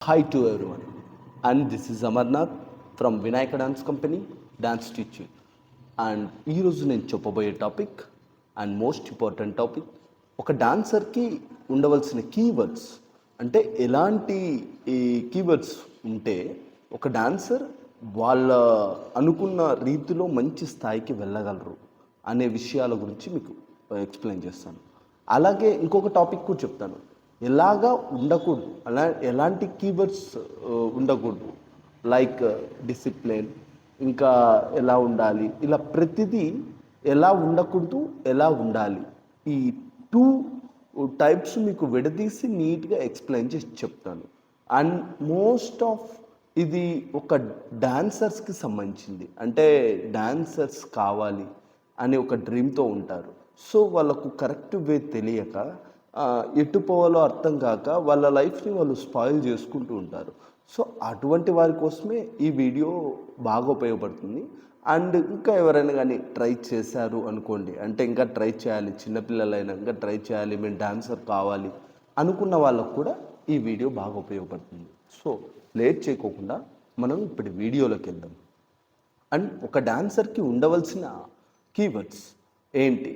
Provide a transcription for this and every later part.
Hi to everyone, and this is Amarnath from Vinayaka Dance Company, Dance Teaching. And ఈరోజు నేను చెప్పబోయే topic and most important topic, ఒక డాన్సర్కి ఉండవలసిన keywords. అంటే ఎలాంటి ఈ కీవర్డ్స్ ఉంటే ఒక డాన్సర్ వాళ్ళ అనుకున్న రీతిలో మంచి స్థాయికి వెళ్ళగలరు అనే విషయాల గురించి మీకు ఎక్స్ప్లెయిన్ చేస్తాను. అలాగే ఇంకొక టాపిక్ కూడా చెప్తాను, ఎలాగా ఉండకూడదు, ఎలాంటి కీవర్డ్స్ ఉండకూడదు, లైక్ డిసిప్లిన్, ఇంకా ఎలా ఉండాలి, ఇలా ప్రతిదీ ఎలా ఉండకూడదు, ఎలా ఉండాలి, ఈ టూ టైప్స్ మీకు విడదీసి నీట్గా ఎక్స్ప్లెయిన్ చేసి చెప్తాను. అండ్ మోస్ట్ ఆఫ్ ఇది ఒక డాన్సర్స్కి సంబంధించింది. అంటే డాన్సర్స్ కావాలి అనే ఒక డ్రీమ్తో ఉంటారు. సో వాళ్ళకు కరెక్ట్ వే తెలియక ఎటు పోవాలో అర్థం కాక వాళ్ళ లైఫ్ని వాళ్ళు స్పాయిల్ చేసుకుంటూ ఉంటారు. సో అటువంటి వారి కోసమే ఈ వీడియో బాగా ఉపయోగపడుతుంది. అండ్ ఇంకా ఎవరైనా కానీ ట్రై చేశారు అనుకోండి, అంటే ఇంకా ట్రై చేయాలి, చిన్నపిల్లలైనా ఇంకా ట్రై చేయాలి, మేము డాన్సర్ కావాలి అనుకున్న వాళ్ళకు కూడా ఈ వీడియో బాగా ఉపయోగపడుతుంది. సో లేట్ చేయకోకుండా మనం ఇప్పుడు వీడియోలోకి వెళ్దాం. అండ్ ఒక డాన్సర్కి ఉండవలసిన కీవర్డ్స్ ఏంటి?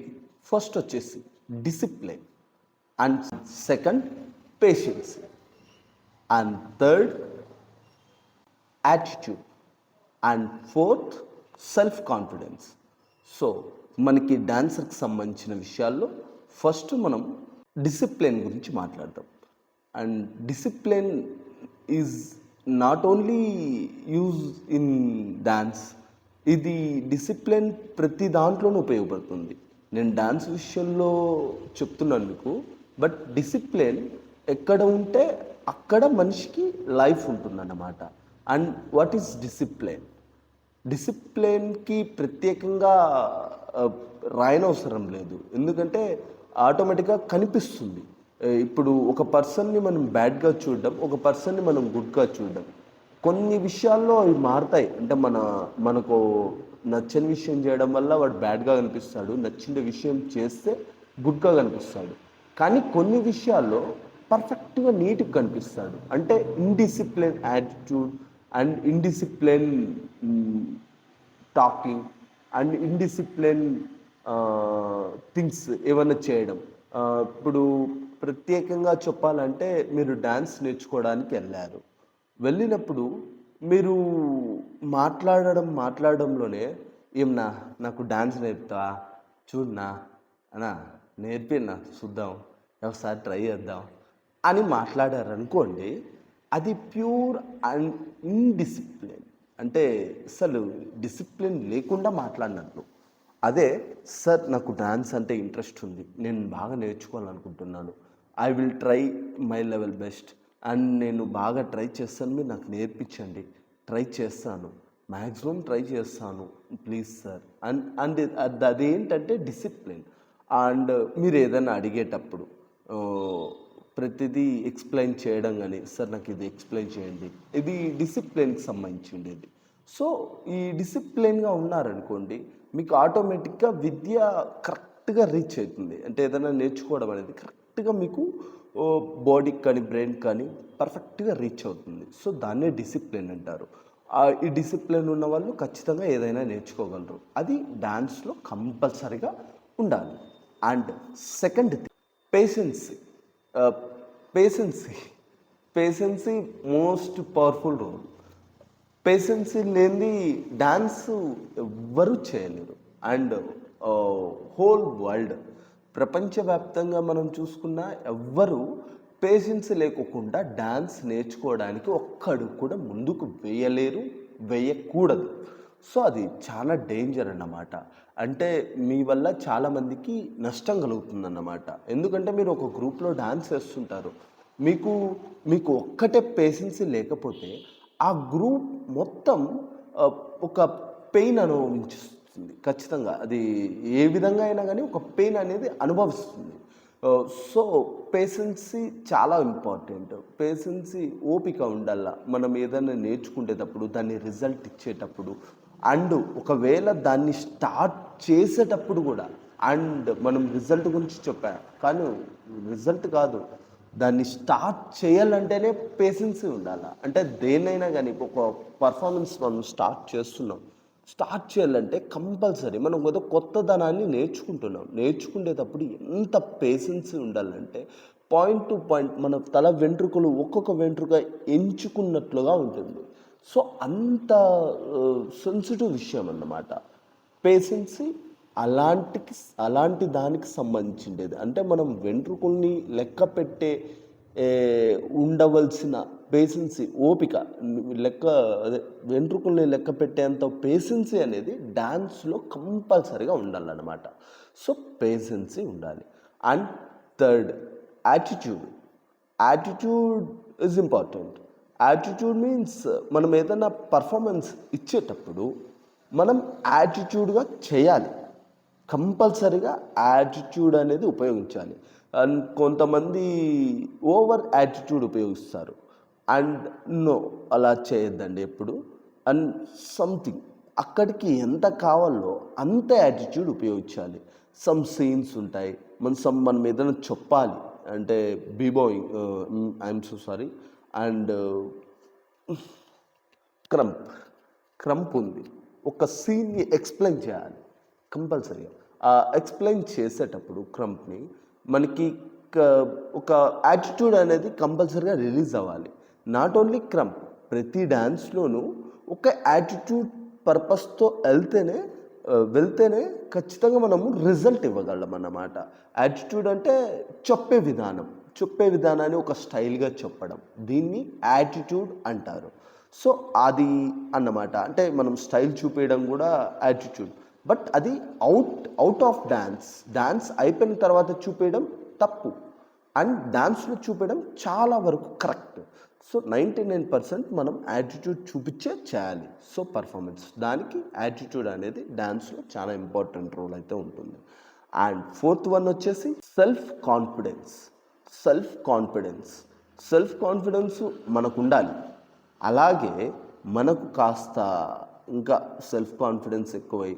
ఫస్ట్ వచ్చేసి discipline, and second patience, and third attitude, and fourth self confidence. So మనకి డాన్సర్కి సంబంధించిన విషయాల్లో ఫస్ట్ మనం డిసిప్లిన్ గురించి మాట్లాడదాం. And discipline is not only use in dance, ఇది డిసిప్లిన్ ప్రతి దాంట్లోనూ ఉపయోగపడుతుంది. నేను డాన్స్ విషయంలో చెప్తున్నాను మీకు, బట్ డిసిప్లిన్ ఎక్కడ ఉంటే అక్కడ మనిషికి లైఫ్ ఉంటుందన్నమాట. And what is discipline? డిసిప్లిన్కి ప్రత్యేకంగా రాయనవసరం లేదు, ఎందుకంటే ఆటోమేటిక్గా కనిపిస్తుంది. ఇప్పుడు ఒక పర్సన్ని మనం బ్యాడ్గా చూడడం, ఒక పర్సన్ని మనం గుడ్గా చూడడం, కొన్ని విషయాల్లో అవి మారుతాయి. అంటే మనకు నచ్చని విషయం చేయడం వల్ల వాడు బ్యాడ్గా కనిపిస్తాడు, నచ్చిన విషయం చేస్తే గుడ్గా కనిపిస్తాడు. కానీ కొన్ని విషయాల్లో పర్ఫెక్ట్గా నీట్గా కనిపిస్తాడు. అంటే indiscipline attitude and indiscipline talking and indiscipline things ఏమైనా చేయడం. ఇప్పుడు ప్రత్యేకంగా చెప్పాలంటే, మీరు డ్యాన్స్ నేర్చుకోవడానికి వెళ్ళినప్పుడు మీరు మాట్లాడడంలోనే ఏమన్నా నాకు డాన్స్ నేర్పుతావా, చూడనా అన్నా, నేర్పినా చూద్దాం, ఒకసారి ట్రై చేద్దాం అని మాట్లాడారనుకోండి, అది ప్యూర్ అండ్ ఇండిసిప్లిన్. అంటే అసలు డిసిప్లిన్ లేకుండా మాట్లాడినట్లు. అదే, సార్ నాకు డాన్స్ అంటే ఇంట్రెస్ట్ ఉంది, నేను బాగా నేర్చుకోవాలనుకుంటున్నాను, I will try my level best, and నేను బాగా ట్రై చేస్తాను, మీరు నాకు నేర్పించండి, ట్రై చేస్తాను, మ్యాక్సిమం ట్రై చేస్తాను, ప్లీజ్ సార్. అండ్ అదేంటంటే డిసిప్లిన్. అండ్ మీరు ఏదైనా అడిగేటప్పుడు ప్రతిదీ ఎక్స్ప్లెయిన్ చేయడం, కానీ సార్ నాకు ఇది ఎక్స్ప్లెయిన్ చేయండి, ఇది డిసిప్లిన్కి సంబంధించి ఉండేది. సో ఈ డిసిప్లిన్గా ఉన్నారనుకోండి, మీకు ఆటోమేటిక్గా విద్య కరెక్ట్గా రీచ్ అవుతుంది. అంటే ఏదైనా నేర్చుకోవడం అనేది కరెక్ట్గా మీకు బాడీకి కానీ బ్రెయిన్కి కానీ పర్ఫెక్ట్గా రీచ్ అవుతుంది. సో దాన్నే డిసిప్లిన్ అంటారు. ఈ డిసిప్లిన్ ఉన్న వాళ్ళు ఖచ్చితంగా ఏదైనా నేర్చుకోగలరు. అది డాన్స్లో కంపల్సరీగా ఉండాలి. And second patience. Patience most powerful role. Patience లేనిది డాన్స్ ఎవ్వరూ చేయలేరు. అండ్ హోల్ వరల్డ్, ప్రపంచవ్యాప్తంగా మనం చూసుకున్న ఎవ్వరూ పేషెన్స్ లేకోకుండా డాన్స్ నేర్చుకోవడానికి ఒక్కడు కూడా ముందుకు వేయలేరు, వేయకూడదు. సో అది చాలా డేంజర్ అన్నమాట. అంటే మీ వల్ల చాలామందికి నష్టం కలుగుతుందన్నమాట. ఎందుకంటే మీరు ఒక గ్రూప్లో డాన్స్ చేస్తుంటారు, మీకు ఒక్కటే పేషెన్సీ లేకపోతే ఆ గ్రూప్ మొత్తం ఒక పెయిన్ అనుభవిస్తుంది. ఖచ్చితంగా అది ఏ విధంగా అయినా కానీ ఒక పెయిన్ అనేది అనుభవిస్తుంది. సో పేషెన్సీ చాలా ఇంపార్టెంట్. పేషెన్సీ, ఓపిక ఉండాల మనం ఏదైనా నేర్చుకునేటప్పుడు, దాన్ని రిజల్ట్ ఇచ్చేటప్పుడు, అండ్ ఒకవేళ దాన్ని స్టార్ట్ చేసేటప్పుడు కూడా. అండ్ మనం రిజల్ట్ గురించి చెప్పాం, కానీ రిజల్ట్ కాదు, దాన్ని స్టార్ట్ చేయాలంటేనే పేషెన్సీ ఉండాలి. అంటే దేన్నైనా కానీ ఒక పర్ఫార్మెన్స్ మనం స్టార్ట్ చేయాలంటే కంపల్సరీ మనం ఏదో కొత్తదనాన్ని నేర్చుకునేటప్పుడు ఎంత పేషెన్సీ ఉండాలంటే పాయింట్ టు పాయింట్ మన తల వెంట్రుకలు ఒక్కొక్క వెంట్రుక ఎంచుకున్నట్లుగా ఉంటుంది. సో అంత సెన్సిటివ్ విషయం అన్నమాట పేషెన్సీ. అలాంటి దానికి సంబంధించిండేది. అంటే మనం వెంట్రుకల్ని లెక్క పెట్టే ఉండవలసిన పేషెన్సీ, ఓపిక, అదే వెంట్రుకల్ని లెక్క పెట్టేంత పేషెన్సీ అనేది డ్యాన్స్లో కంపల్సరీగా ఉండాలన్నమాట. సో పేషెన్సీ ఉండాలి. And third, attitude is important. Attitude means మనం ఏదైనా పర్ఫార్మెన్స్ ఇచ్చేటప్పుడు మనం యాటిట్యూడ్గా చేయాలి. కంపల్సరీగా యాటిట్యూడ్ అనేది ఉపయోగించాలి. అండ్ కొంతమంది ఓవర్ యాటిట్యూడ్ ఉపయోగిస్తారు. అండ్ నో, అలా చేయొద్దండి ఎప్పుడు. అండ్ సంథింగ్ అక్కడికి ఎంత కావాలో అంత యాటిట్యూడ్ ఉపయోగించాలి. సమ్ సీన్స్ ఉంటాయి, మనం ఏదైనా చెప్పాలి అంటే బీబాయింగ్, ఐఎమ్ సో సారీ, అండ్ క్రంప్ ఉంది, ఒక సీన్ని ఎక్స్ప్లెయిన్ చేయాలి కంపల్సరీగా. ఎక్స్ప్లెయిన్ చేసేటప్పుడు క్రంప్ని మనకి ఒక యాటిట్యూడ్ అనేది కంపల్సరీగా రిలీజ్ అవ్వాలి. నాట్ ఓన్లీ క్రంప్, ప్రతి డ్యాన్స్లోనూ ఒక యాటిట్యూడ్ పర్పస్తో వెళ్తేనే ఖచ్చితంగా మనము రిజల్ట్ ఇవ్వగలం అన్నమాట. యాటిట్యూడ్ అంటే చెప్పే విధానాన్ని ఒక స్టైల్గా చెప్పడం, దీన్ని యాటిట్యూడ్ అంటారు. సో అది అన్నమాట. అంటే మనం స్టైల్ చూపించడం కూడా యాటిట్యూడ్. బట్ అది అవుట్ ఆఫ్ డ్యాన్స్ అయిపోయిన తర్వాత చూపించడం తప్పు, అండ్ డ్యాన్స్లో చూపించడం చాలా వరకు కరెక్ట్. సో 99% మనం యాటిట్యూడ్ చూపించే చేయాలి. సో పర్ఫార్మెన్స్, దానికి యాటిట్యూడ్ అనేది డ్యాన్స్లో చాలా ఇంపార్టెంట్ రోల్ అయితే ఉంటుంది. అండ్ ఫోర్త్ వన్ వచ్చేసి సెల్ఫ్ కాన్ఫిడెన్స్ మనకు ఉండాలి. అలాగే మనకు కాస్త ఇంకా సెల్ఫ్ కాన్ఫిడెన్స్ ఎక్కువై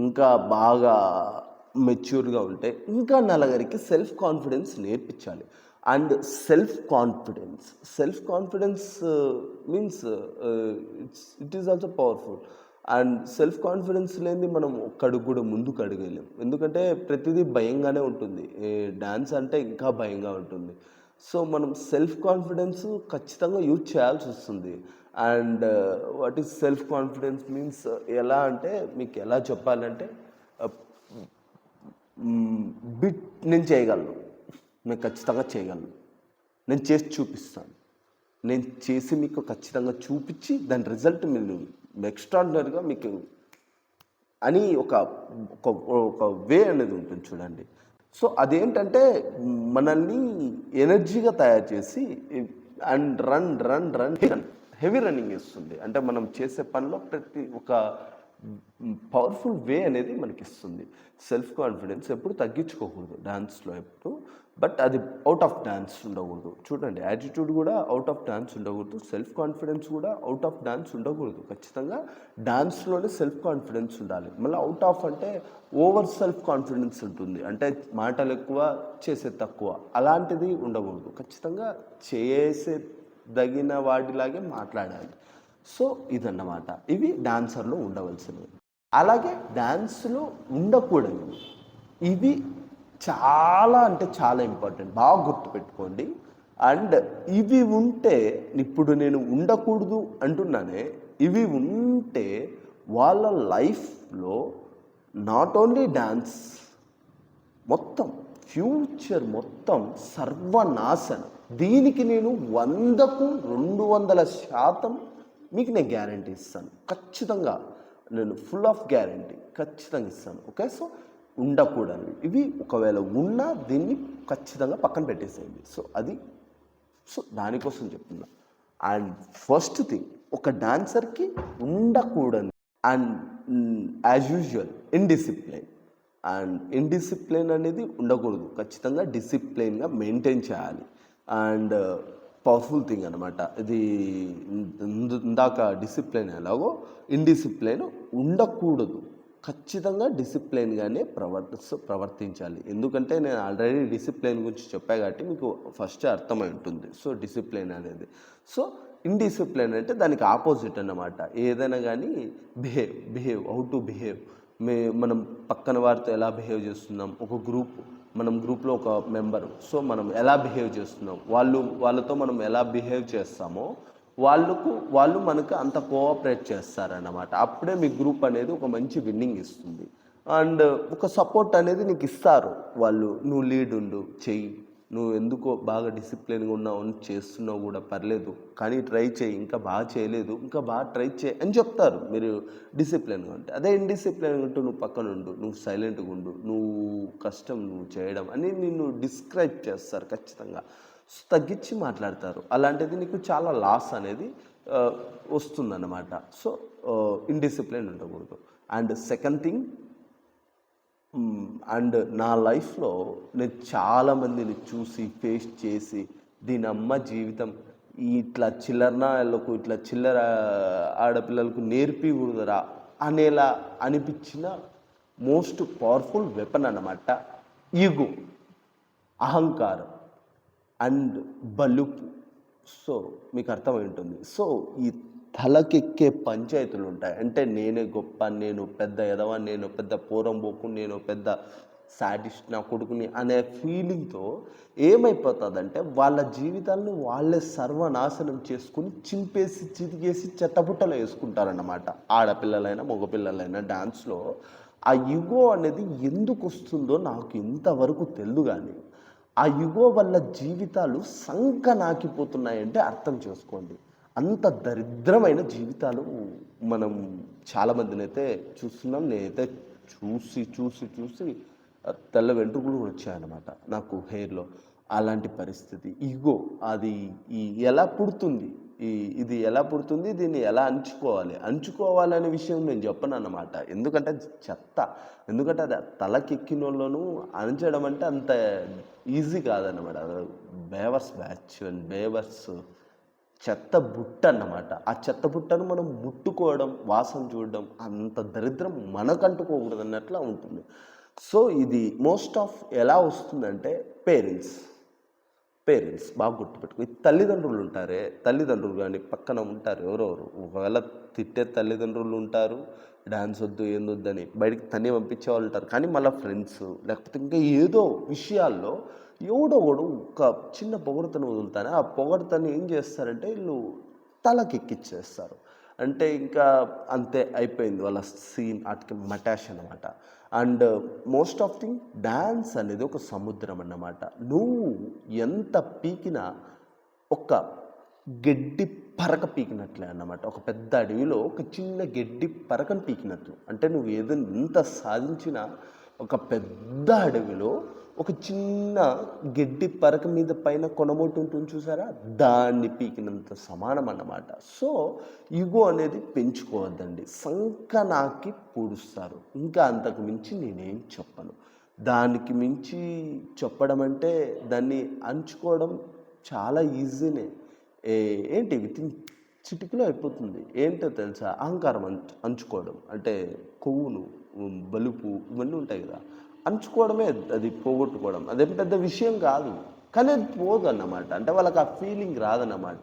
ఇంకా బాగా మెచ్యూర్గా ఉంటే ఇంకా నలుగురికి సెల్ఫ్ కాన్ఫిడెన్స్ నేర్పించాలి. And self confidence means it is also powerful. And self confidence లేనిది మనం ఒక్కడుగు కూడా ముందుకు అడగలేం. ఎందుకంటే ప్రతిదీ భయంగానే ఉంటుంది, డ్యాన్స్ అంటే ఇంకా భయంగా ఉంటుంది. సో మనం సెల్ఫ్ కాన్ఫిడెన్స్ ఖచ్చితంగా యూజ్ చేయాల్సి వస్తుంది. And what is self confidence means ఎలా అంటే, మీకు ఎలా చెప్పాలంటే, బిట్ నేను చేయగలను, నేను ఖచ్చితంగా చేయగలను, నేను చేసి చూపిస్తాను, నేను చేసి మీకు ఖచ్చితంగా చూపించి దాని రిజల్ట్ మీరు ఎక్స్ట్రాడినరీగా మీకు అని ఒక వే అనేది ఉంటుంది చూడండి. సో అదేంటంటే మనల్ని ఎనర్జీగా తయారు చేసి అండ్ రన్ హెవీ రన్నింగ్ ఇస్తుంది. అంటే మనం చేసే పనిలో ప్రతి ఒక పవర్ఫుల్ వే అనేది మనకి ఇస్తుంది. సెల్ఫ్ కాన్ఫిడెన్స్ ఎప్పుడు తగ్గించుకోకూడదు డ్యాన్స్లో ఎప్పుడు, బట్ అది అవుట్ ఆఫ్ డ్యాన్స్ ఉండకూడదు. చూడండి, యాటిట్యూడ్ కూడా అవుట్ ఆఫ్ డ్యాన్స్ ఉండకూడదు, సెల్ఫ్ కాన్ఫిడెన్స్ కూడా అవుట్ ఆఫ్ డ్యాన్స్ ఉండకూడదు. ఖచ్చితంగా డ్యాన్స్లోనే సెల్ఫ్ కాన్ఫిడెన్స్ ఉండాలి. మళ్ళీ అవుట్ ఆఫ్ అంటే ఓవర్ సెల్ఫ్ కాన్ఫిడెన్స్ ఉంటుంది, అంటే మాటలు ఎక్కువ చేసే తక్కువ, అలాంటిది ఉండకూడదు. ఖచ్చితంగా చేసే దగిన వాటిలాగే మాట్లాడాలి. సో ఇదన్నమాట, ఇవి డాన్సర్లో ఉండవలసినవి. అలాగే డ్యాన్స్లో ఉండకూడదు, ఇవి చాలా అంటే చాలా ఇంపార్టెంట్, బాగా గుర్తుపెట్టుకోండి. అండ్ ఇవి ఉంటే, ఇప్పుడు నేను ఉండకూడదు అంటున్నానే, ఇవి ఉంటే వాళ్ళ లైఫ్లో నాట్ ఓన్లీ డ్యాన్స్, మొత్తం ఫ్యూచర్ మొత్తం సర్వనాశనం. దీనికి నేను 100కు 200% మీకు నేను గ్యారంటీ ఇస్తాను. ఖచ్చితంగా నేను ఫుల్ ఆఫ్ గ్యారంటీ ఖచ్చితంగా ఇస్తాను. ఓకే, సో ఉండకూడదు ఇవి. ఒకవేళ ఉన్నా దీన్ని ఖచ్చితంగా పక్కన పెట్టేసేయండి. సో దానికోసం చెప్తున్నా. అండ్ ఫస్ట్ థింగ్, ఒక డాన్సర్కి ఉండకూడదు and as usual indiscipline. And indiscipline అనేది ఉండకూడదు, ఖచ్చితంగా డిసిప్లైన్గా మెయింటైన్ చేయాలి. అండ్ పవర్ఫుల్ థింగ్ అనమాట ఇది. ఇందాక డిసిప్లైన్ ఎలాగో ఇండిసిప్లైన్ ఉండకూడదు, ఖచ్చితంగా డిసిప్లైన్గానే ప్రవర్తించాలి. ఎందుకంటే నేను ఆల్రెడీ డిసిప్లైన్ గురించి చెప్పా కాబట్టి మీకు ఫస్ట్ అర్థమై ఉంటుంది. సో డిసిప్లైన్ అనేది. సో ఇండిసిప్లైన్ అంటే దానికి ఆపోజిట్ అన్నమాట. ఏదైనా కానీ హౌ టు బిహేవ్. మనం పక్కన వారితో ఎలా బిహేవ్ చేస్తున్నాం, ఒక మనం గ్రూప్లో ఒక మెంబరు, సో మనం ఎలా బిహేవ్ చేస్తున్నాం, వాళ్ళతో మనం ఎలా బిహేవ్ చేస్తామో వాళ్ళు మనకు అంత కోఆపరేట్ చేస్తారన్నమాట. అప్పుడే మీ గ్రూప్ అనేది ఒక మంచి విన్నింగ్ ఇస్తుంది. అండ్ ఒక సపోర్ట్ అనేది నీకు ఇస్తారు వాళ్ళు. నువ్వు లీడ్ ఉండు, చెయ్యి, నువ్వు ఎందుకో బాగా డిసిప్లిన్గా ఉన్నావు, చేస్తున్నావు కూడా పర్లేదు, కానీ ట్రై చేయి, ఇంకా బాగా చేయలేదు, ఇంకా బాగా ట్రై చేయి అని చెప్తారు మీరు డిసిప్లిన్గా ఉంటే. అదే ఇండిసిప్లిన్గా ఉంటూ నువ్వు పక్కన ఉండు, నువ్వు సైలెంట్గా ఉండు, నువ్వు కష్టం నువ్వు చేయడం అని నిన్ను డిస్క్రైబ్ చేస్తారు ఖచ్చితంగా. తగ్గించి మాట్లాడతారు. అలాంటిది నీకు చాలా లాస్ అనేది వస్తుందన్నమాట. సో ఇండిసిప్లిన్ ఉండకూడదు. అండ్ సెకండ్ థింగ్, అండ్ నా లైఫ్లో నేను చాలామందిని చూసి ఫేస్ చేసి దీని అమ్మ జీవితం ఇట్లా చిల్లరనాయలకు, ఇట్లా చిల్లర ఆడపిల్లలకు నేర్పికూడదురా అనేలా అనిపించిన మోస్ట్ పవర్ఫుల్ వెపన్ అన్నమాట ఈగో, అహంకారం అండ్ బలుపు. సో మీకు అర్థమై ఉంటుంది. సో ఈ తలకెక్కే పంచాయతీలు ఉంటాయి. అంటే నేనే గొప్ప, నేను పెద్ద ఎదవ, నేను పెద్ద పోరంబోకు, నేను పెద్ద సాడిస్ట్ నా కొడుకుని అనే ఫీలింగ్తో ఏమైపోతుందంటే వాళ్ళ జీవితాలను వాళ్ళే సర్వనాశనం చేసుకుని చింపేసి చితికేసి చెత్తబుట్టలో వేసుకుంటారన్నమాట. ఆడపిల్లలైనా మగపిల్లలైనా డాన్స్లో ఆ యుగో అనేది ఎందుకు వస్తుందో నాకు ఇంతవరకు తెలియదు. కానీ ఆ యుగో వల్ల జీవితాలు సంకనాకిపోతున్నాయంటే అర్థం చేసుకోండి. అంత దరిద్రమైన జీవితాలు మనం చాలామందిని అయితే చూస్తున్నాం. నేనైతే చూసి తెల్ల వెంట్రుకలు కూడా వచ్చాయన్నమాట నాకు హెయిర్లో. అలాంటి పరిస్థితి ఈగో అది ఎలా పుడుతుంది, ఇది ఎలా పుడుతుంది, దీన్ని ఎలా అంచుకోవాలనే విషయం నేను చెప్పను అన్నమాట. ఎందుకంటే చెత్త, ఎందుకంటే అది తలకెక్కిన వాళ్ళను అణచడం అంటే అంత ఈజీ కాదన్నమాట. బేవర్స్ బ్యాచ్ అండ్ బేవర్స్ చెత్త బుట్ట అన్నమాట. ఆ చెత్త బుట్టను మనం ముట్టుకోవడం, వాసన చూడడం అంత దరిద్రం మనకంటుకోకూడదు అన్నట్లా ఉంటుంది. సో ఇది మోస్ట్ ఆఫ్ ఎలా వస్తుందంటే పేరెంట్స్ బాగా గుర్తుపెట్టుకో. తల్లిదండ్రులు ఉంటారే, తల్లిదండ్రులు కానీ పక్కన ఉంటారు ఎవరెవరు. ఒకవేళ తిట్టే తల్లిదండ్రులు ఉంటారు, డాన్స్ వద్దు ఏందొద్దని బయటికి తన్ని పంపించే వాళ్ళు ఉంటారు. కానీ మళ్ళీ ఫ్రెండ్స్ లేకపోతే ఇంకా ఏదో విషయాల్లో ఎవడో ఒక చిన్న పొగడతను వదులుతానే ఆ పొగడతను ఏం చేస్తారంటే వీళ్ళు తలకెక్కిచ్చేస్తారు. అంటే ఇంకా అంతే అయిపోయింది వాళ్ళ సీన్, అటుకి మటాష్ అన్నమాట. And most of thing dance అనేది ఒక సముద్రం అన్నమాట. నువ్వు ఎంత పీకినా ఒక గడ్డి పరక పీకినట్లే అన్నమాట. ఒక పెద్ద అడవిలో ఒక చిన్న గడ్డి పరకను పీకినట్లు. అంటే నువ్వు ఏదైనా ఎంత సాధించినా ఒక పెద్ద అడవిలో ఒక చిన్న గడ్డి పరక మీద పైన కొనమోటు ఉంటుంది చూసారా, దాన్ని పీకినంత సమానం అన్నమాట. సో ఈగో అనేది పెంచుకోవద్దండి. సంకనాకి పూడుస్తారు. ఇంకా అంతకు మించి నేనేం చెప్పను. దానికి మించి చెప్పడం అంటే దాన్ని అంచుకోవడం చాలా ఈజీనే. ఏంటి వితిన్ చిటికలో అయిపోతుంది. ఏంటో తెలుసా, అహంకారం అంచుకోవడం అంటే కొవ్వును, బలుపు ఇవన్నీ ఉంటాయి కదా, అంచుకోవడమే. అది పోగొట్టుకోవడం అదేం పెద్ద విషయం కాదు, కానీ అది పోదు అన్నమాట. అంటే వాళ్ళకి ఆ ఫీలింగ్ రాదన్నమాట.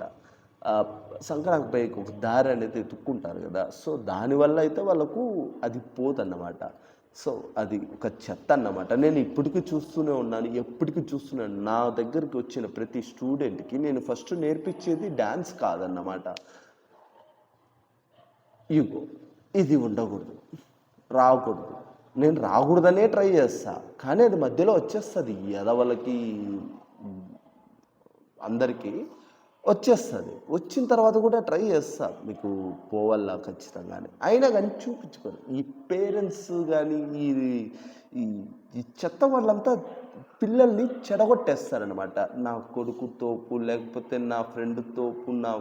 సంక్రాంతి పైకి ఒక దారి అనేది ఎత్తుక్కుంటారు కదా, సో దానివల్ల అయితే వాళ్ళకు అది పోదన్నమాట. సో అది ఒక చెత్త అన్నమాట. నేను ఇప్పటికీ చూస్తూనే ఉన్నాను, ఎప్పటికీ చూస్తున్నాను. నా దగ్గరికి వచ్చిన ప్రతి స్టూడెంట్కి నేను ఫస్ట్ నేర్పించేది డ్యాన్స్ కాదన్నమాట, ఈగో. ఇది ఉండకూడదు, రాకూడదు. నేను రాకూడదనే ట్రై చేస్తా, కానీ అది మధ్యలో వచ్చేస్తుంది. ఎదవలకి అందరికీ వచ్చేస్తుంది. వచ్చిన తర్వాత కూడా ట్రై చేస్తా మీకు పోవల్లా ఖచ్చితంగానే. అయినా కానీ చూపించుకోరు ఈ పేరెంట్స్ కానీ ఈ చెత్త వాళ్ళంతా పిల్లల్ని చెడగొట్టేస్తారనమాట. నా కొడుకు తోపు, లేకపోతే నా ఫ్రెండ్ తోపు, నా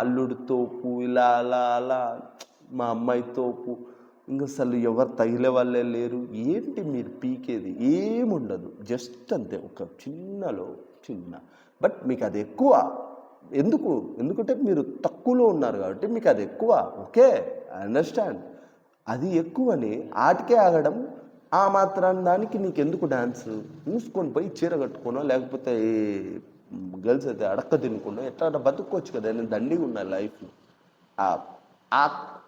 అల్లుడు తోపు, ఇలా అలా అలా మా అమ్మాయి తోపు, ఇంకా అసలు ఎవరు తగిలే వాళ్ళే లేరు. ఏంటి మీరు పీకేది ఏముండదు, జస్ట్ అంతే ఒక చిన్న. బట్ మీకు అది ఎక్కువ. ఎందుకంటే మీరు తక్కువలో ఉన్నారు కాబట్టి మీకు అది ఎక్కువ. Okay, I understand. అది ఎక్కువని ఆటికే ఆగడం, ఆ మాత్రాన దానికి నీకెందుకు డాన్స్? మూసుకొని పోయి చీర కట్టుకోనో లేకపోతే గర్ల్స్ అయితే అడక్క తినుకున్నా ఎట్లా బతుక్కోవచ్చు కదా, నేను దండిగా ఉన్నాయి లైఫ్. ఆ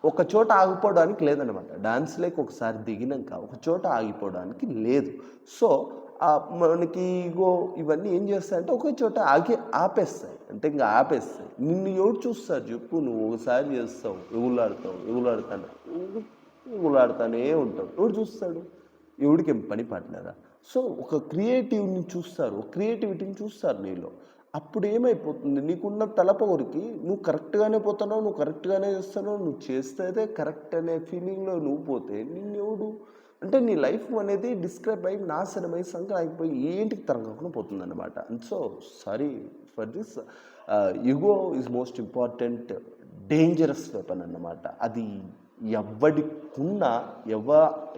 ఒక చోట ఆగిపోవడానికి లేదనమాట. డాన్స్లోకి ఒకసారి దిగినాక ఒక చోట ఆగిపోవడానికి లేదు. సో మనకి ఇగో ఇవన్నీ ఏం చేస్తాయంటే ఒకే చోట ఆపేస్తాయి. అంటే ఇంకా ఆపేస్తాయి. నిన్ను ఎవరు చూస్తారు చెప్పు? నువ్వు ఒకసారి చేస్తావు, ఎగులాడుతానే ఉంటావు. ఎవడు చూస్తాడు? ఎవడికి ఏం పని పడలేదా? సో ఒక క్రియేటివ్ని చూస్తారు, క్రియేటివిటీని చూస్తారు నీలో. అప్పుడు ఏమైపోతుంది, నీకున్న తలపొగరికి నువ్వు కరెక్ట్గానే పోతున్నావు, నువ్వు కరెక్ట్గానే చేస్తున్నావు, నువ్వు చేస్తే కరెక్ట్ అనే ఫీలింగ్లో నువ్వు పోతే నిన్నెవడు అంటే నీ లైఫ్ అనేది డిస్క్రైబ్ అయ్యి నాశనమై సంకలం అయిపోయి ఏంటికి తరగకుండా పోతుందన్నమాట. And so sorry for this. Ego is most important dangerous weapon అన్నమాట. అది ఎవడికున్నా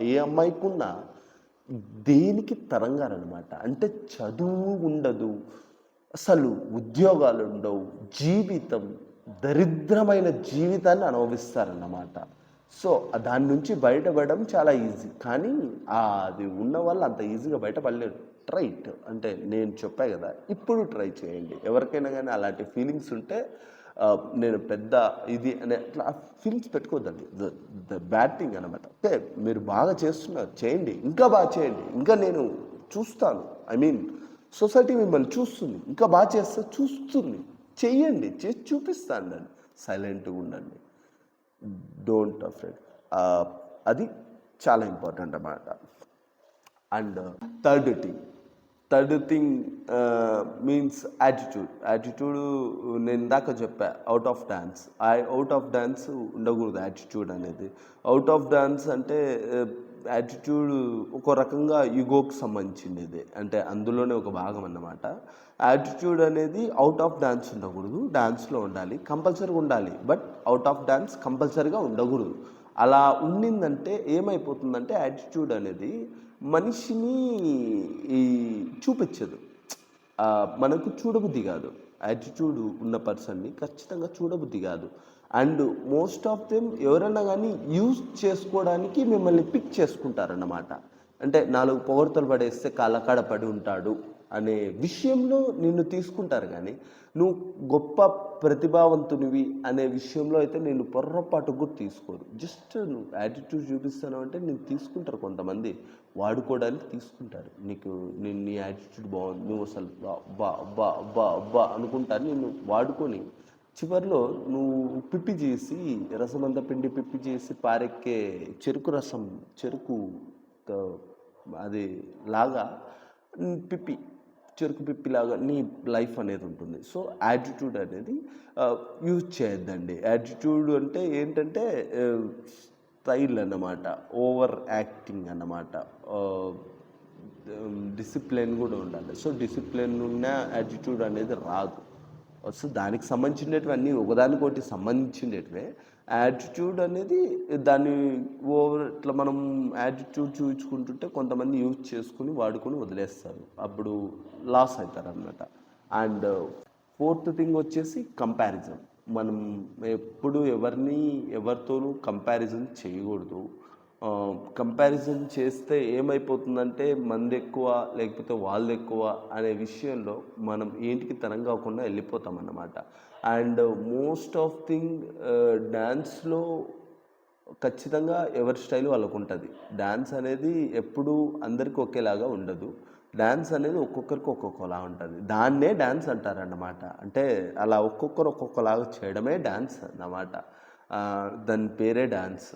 ఏ అమ్మాయికున్నా దేనికి తరంగారనమాట. అంటే చదువు ఉండదు, అసలు ఉద్యోగాలు ఉండవు, జీవితం దరిద్రమైన జీవితాన్ని అనుభవిస్తారన్నమాట. సో దాని నుంచి బయటపడడం చాలా ఈజీ, కానీ అది ఉన్న వాళ్ళు అంత ఈజీగా బయటపడలేరు. రైట్ అంటే నేను చెప్పా కదా, ఇప్పుడు ట్రై చేయండి. ఎవరికైనా కానీ అలాంటి ఫీలింగ్స్ ఉంటే నేను పెద్ద ఇది అనే అట్లా ఫీలింగ్స్ పెట్టుకోవద్దండి. ద బ్యాడ్ థింగ్ అనమాట. ఓకే, మీరు బాగా చేస్తున్నారు, చేయండి, ఇంకా బాగా చేయండి, ఇంకా నేను చూస్తాను. ఐ మీన్ సొసైటీ మిమ్మల్ని చూస్తుంది, ఇంకా బాగా చేస్తే చూస్తుంది, చెయ్యండి, చేసి చూపిస్తాను. నన్ను సైలెంట్గా ఉండండి, డోంట్ అఫ్రేడ్. అది చాలా ఇంపార్టెంట్ అన్నమాట. And third thing means attitude. నేను ఇందాక చెప్పా, అవుట్ ఆఫ్ డాన్స్ ఉండకూడదు యాటిట్యూడ్ అనేది. అవుట్ ఆఫ్ డాన్స్ అంటే యాటిట్యూడ్ ఒక రకంగా ఈగోకి సంబంధించింది, అంటే అందులోనే ఒక భాగం అన్నమాట. యాటిట్యూడ్ అనేది అవుట్ ఆఫ్ డాన్స్ ఉండకూడదు, డాన్స్లో ఉండాలి, కంపల్సరీగా ఉండాలి. బట్ అవుట్ ఆఫ్ డాన్స్ కంపల్సరీగా ఉండకూడదు. అలా ఉండిందంటే ఏమైపోతుందంటే యాటిట్యూడ్ అనేది మనిషిని చూపించదు, మనకు చూడబుద్ధి కాదు. యాటిట్యూడ్ ఉన్న పర్సన్ని ఖచ్చితంగా చూడబుద్ధి కాదు. అండ్ మోస్ట్ ఆఫ్ దెమ్ ఎవరైనా కానీ యూజ్ చేసుకోవడానికి మిమ్మల్ని పిక్ చేసుకుంటారన్నమాట. అంటే 4 పొగడ్తలు పడేస్తే కాళ్ళకాడ పడి ఉంటాడు అనే విషయంలో నిన్ను తీసుకుంటారు, కానీ నువ్వు గొప్ప ప్రతిభావంతునివి అనే విషయంలో అయితే నేను పొర్రపాటు కూడా తీసుకోరు. జస్ట్ నువ్వు యాటిట్యూడ్ చూపిస్తాను అంటే నేను తీసుకుంటారు, కొంతమంది వాడుకోవడానికి తీసుకుంటారు. నీ యాటిట్యూడ్ బాగుంది, నువ్వు అసలు బా బా బా బా అనుకుంటారు, నిన్ను వాడుకొని చివరిలో నువ్వు పిప్పి చేసి రసమంతా పిండి పిప్పి చేసి పారెక్కే చెరుకు అది లాగా చెరుకు పిప్పిలాగా నీ లైఫ్ అనేది ఉంటుంది. సో యాటిట్యూడ్ అనేది యూజ్ చేయొద్దండి. యాటిట్యూడ్ అంటే ఏంటంటే స్టైల్ అన్నమాట, ఓవర్ యాక్టింగ్ అన్నమాట. డిసిప్లిన్ కూడా ఉండాలి. సో డిసిప్లిన్ ఉన్న యాటిట్యూడ్ అనేది రాదు. సో దానికి సంబంధించినవి అన్నీ ఒకదానికొకటి సంబంధించినవే. యాటిట్యూడ్ అనేది దాన్ని ఓవర్ ఇట్లా మనం యాటిట్యూడ్ చూపించుకుంటుంటే కొంతమంది యూజ్ చేసుకుని వాడుకొని వదిలేస్తారు, అప్పుడు లాస్ అవుతారు అన్నమాట. అండ్ ఫోర్త్ థింగ్ వచ్చేసి కంపారిజన్. మనం ఎప్పుడు ఎవరితోనూ కంపారిజన్ చేయకూడదు. కంపారిజన్ చేస్తే ఏమైపోతుందంటే మంది ఎక్కువ లేకపోతే వాళ్ళు ఎక్కువ అనే విషయంలో మనం ఏంటికి తరం కాకుండా వెళ్ళిపోతాం అన్నమాట. అండ్ మోస్ట్ ఆఫ్ థింగ్ డ్యాన్స్లో ఖచ్చితంగా ఎవరి స్టైల్ వాళ్ళకు ఉంటుంది. డ్యాన్స్ అనేది ఎప్పుడూ అందరికీ ఒకేలాగా ఉండదు. డ్యాన్స్ అనేది ఒక్కొక్కరికి ఒక్కొక్కలా ఉంటుంది, దాన్నే డ్యాన్స్ అంటారన్నమాట. అంటే అలా ఒక్కొక్కరు ఒక్కొక్కలాగా చేయడమే డ్యాన్స్ అన్నమాట, దాని పేరే డ్యాన్స్.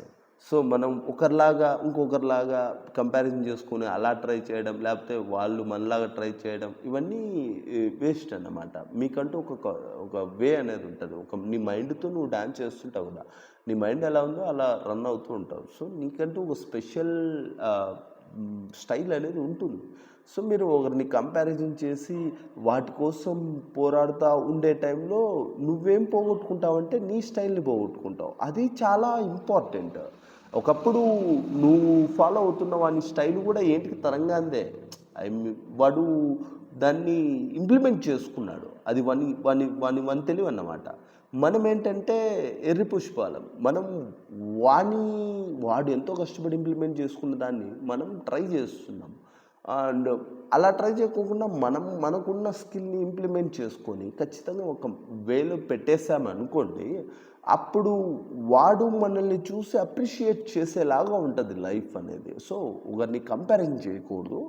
సో మనం ఇంకొకరిలాగా కంపారిజన్ చేసుకుని అలా ట్రై చేయడం, లేకపోతే వాళ్ళు మనలాగా ట్రై చేయడం, ఇవన్నీ వేస్ట్ అన్నమాట. మీకంటూ ఒక వే అనేది ఉంటుంది. నీ మైండ్తో నువ్వు డ్యాన్స్ చేస్తుంటావు కదా, నీ మైండ్ ఎలా ఉందో అలా రన్ అవుతూ ఉంటావు. సో నీకంటూ ఒక స్పెషల్ స్టైల్ అనేది ఉంటుంది. సో మీరు ఒకరిని కంపారిజన్ చేసి వాటి కోసం పోరాడుతూ ఉండే టైంలో నువ్వేం పోగొట్టుకుంటావంటే నీ స్టైల్ని పోగొట్టుకుంటావు. అది చాలా ఇంపార్టెంట్. ఒకప్పుడు నువ్వు ఫాలో అవుతున్న వాని స్టైల్ కూడా ఏంటికి తరంగాందే, వాడు దాన్ని ఇంప్లిమెంట్ చేసుకున్నాడు, అది వాని తెలివి అన్నమాట. మనం ఏంటంటే ఎర్రి పుష్పాలం. మనం వాడు ఎంతో కష్టపడి ఇంప్లిమెంట్ చేసుకున్న దాన్ని మనం ట్రై చేస్తున్నాం. అండ్ అలా ట్రై చేయకోకుండా మనం మనకున్న స్కిల్‌ని ఇంప్లిమెంట్ చేసుకొని ఖచ్చితంగా ఒక వేలో పెట్టేసామనుకోండి, అప్పుడు వాడు మనల్ని చూసి అప్రిషియేట్ చేసేలాగా ఉంటది లైఫ్ అనేది. సో, ఒకరిని కంపేరింగ్ చేయకూడదు.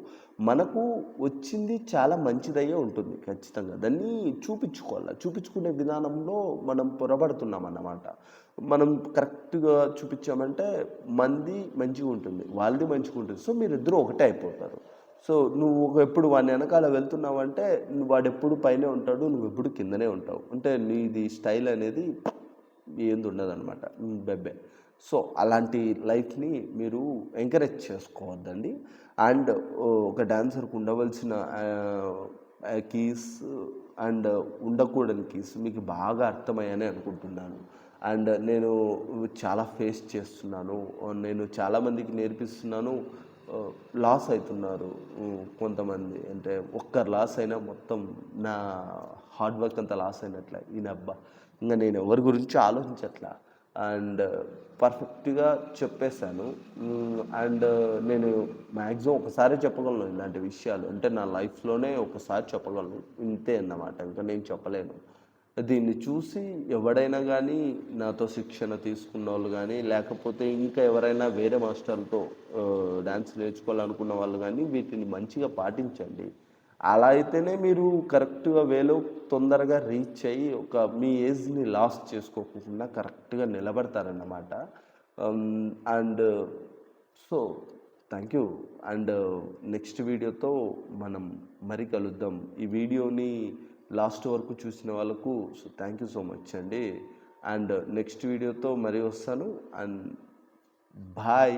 మనకు వచ్చింది చాలా మంచిదయ్యే ఉంటుంది ఖచ్చితంగా. దాన్ని చూపించుకోవాలి. చూపించుకునే విధానంలో మనం పొరబడుతున్నామన్నమాట. మనం కరెక్ట్‌గా చూపించామంటే మనది మంచిగా ఉంటుంది. వాళ్ళది మంచిగా ఉంటుంది. సో, మీరిద్దరూ ఒకటే అయిపోతారు. సో, నువ్వు ఎప్పుడు వాని వెనకాల వెళ్తున్నావంటే వాడెప్పుడు పైనే ఉంటాడు. నువ్వెప్పుడు కిందనే ఉంటావు. అంటే నీది స్టైల్ అనేది ఏందుండదనమాట. బెబ్బే. సో, అలాంటి లైఫ్‌ని మీరు ఎంకరేజ్ చేసుకోవద్దండి. అండ్ ఒక డాన్సర్‌కి ఉండవలసిన కీస్ అండ్ ఉండకూడని కీస్ మీకు బాగా అర్థమయ్యాయని అనుకుంటున్నాను. అండ్ నేను చాలా ఫేస్ చేస్తున్నాను. నేను చాలామందికి నేర్పిస్తున్నాను. లాస్ అవుతున్నారు కొంతమంది. అంటే ఒక్కరు లాస్ అయినా మొత్తం నా హార్డ్ వర్క్ అంతా లాస్ అయినట్లే. ఈయనబ్బా! ఇంక నేను ఎవరి గురించి ఆలోచించట్లా. అండ్ పర్ఫెక్ట్‌గా చెప్పేసాను. అండ్ నేను మ్యాక్సిమం ఒకసారే చెప్పగలను ఇలాంటి విషయాలు. అంటే నా లైఫ్‌లోనే ఒకసారి చెప్పగలను. ఇంతే అన్నమాట. ఇంకా నేను చెప్పలేను. దీన్ని చూసి ఎవడైనా గానీ నాతో శిక్షణ తీసుకున్నోళ్ళు గానీ, లేకపోతే ఇంకా ఎవరైనా వేరే మాస్టర్‌లతో డాన్స్ నేర్చుకోవాలనుకున్న వాళ్ళు గానీ వీటిని మంచిగా పాటించండి. అలా అయితేనే మీరు కరెక్ట్‌గా వేలో తొందరగా రీచ్ అయ్యి మీ ఏజ్‌ని లాస్ చేసుకోకుండా కరెక్ట్‌గా నిలబడతారన్నమాట. And so, thank you. And next వీడియోతో మనం మరీ కలుద్దాం. ఈ వీడియోని లాస్ట్ వరకు చూసిన వాళ్ళకు థ్యాంక్ యూ సో మచ్ అండి. అండ్ నెక్స్ట్ వీడియోతో మరీ వస్తాను. And bye.